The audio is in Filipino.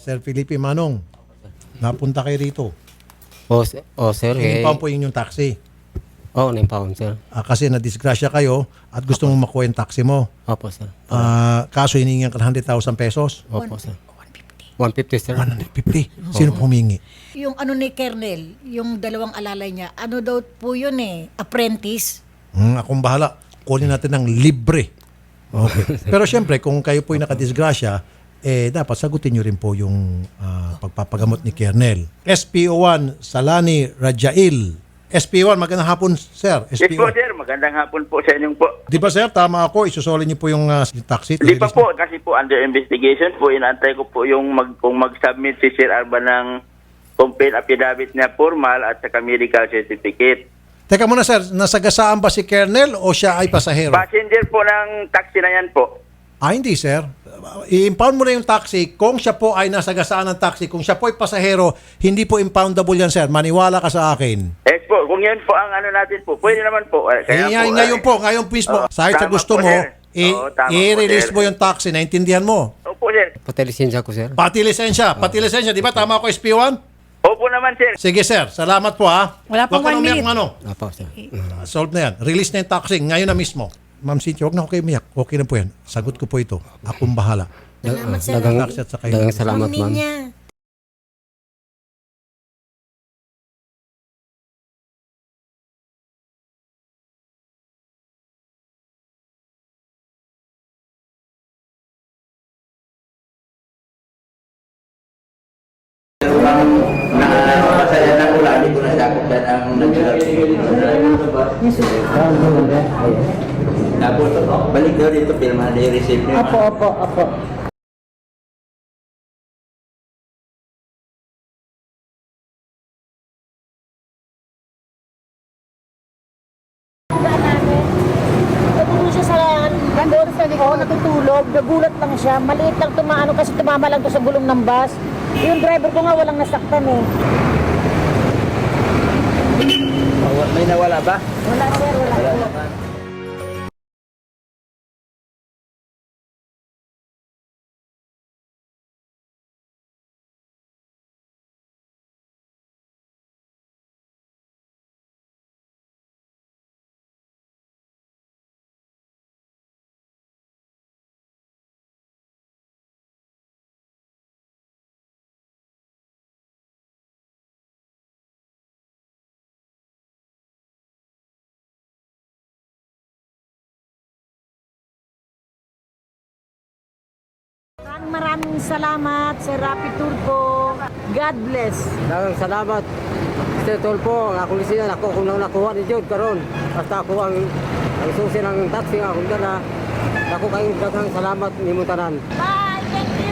Sir Felipe Manong, napunta kayo rito. Sir. In-impound po yung taxi. Na-impound, sir. Kasi na-disgrasya kayo at gusto mong makuha yung taxi mo. Opo, sir. Kaso hiningan ka ng 100,000 pesos. Opo, sir. 150, sir. 150. Sino humingi? Yung ano ni Kernel, yung dalawang alalay niya, ano daw po yun apprentice. Akong bahala. Kunin natin ng libre. Okay. Pero syempre, kung kayo po'y nakadisgrasya, dapat sagutin nyo rin po yung pagpapagamot ni Kernel. SPO1 Salani Rajail. SPO1, magandang hapon, sir. Yes po, sir. Magandang hapon po sa inyong po. Di ba, sir? Tama ako. Isusoli niyo po yung taxi. Hindi pa po, kasi po under investigation po. Inaantay ko po yung kung mag-submit si Sir Alba ng complaint affidavit niya formal at saka medical certificate. Teka muna, sir. Nasagasaan ba si Kernel o siya ay pasahero? Passenger po ng taxi na yan po. Hindi, sir. I-impound mo na yung taxi kung siya po ay nasagasaan ng taxi. Kung siya po ay pasahero, hindi po impoundable yan, sir. Maniwala ka sa akin. Yes po, kung yun po ang ano natin po, pwede naman po. Ngayon mismo, kahit sa tama gusto po, mo, sir. Tama po, i-release sir. mo yung taxi. Naintindihan mo? Opo, sir. Pati lisensya ko, sir. Pati lisensya. Di ba? Tama ako, SP1? Opo naman, sir. Sige, sir. Salamat po, ha? Wala pang Huwag ka 1 umiyak minute. ng ano. Opo, sir. Solve na yan. Release na yung taxi. Ngayon na mismo. Ma'am Cynthia, huwag na ako kayo umiyak. Okay na po yan. Sagot ko po ito. Akong bahala. Salamat, sir. Taxi at saka Dagang salamat, Ma'am ma'am. Ninya. Masaya na ko lagi ko na siya kung yan ang Tapos, balik daw dito, pirmahan na i-receive niyo. Opo. Natulog siya sa nandun sa likod, natutulog, nagulat lang siya, maliit lang tumaano kasi tumama lang to sa gulong ng bus. Yung driver ko nga walang nasaktan eh. May nawala ba? Wala sir, wala. Maraming salamat sa Rapid Turbo. God bless. Dagang salamat. Sir Tolpo, ang akong lisensa, ako kung nang nakuha ni Jod karon. Basta ako ang susi ng taxi, akong dala. Ako kayo dagang salamat ni Mutanan. Bye, thank you.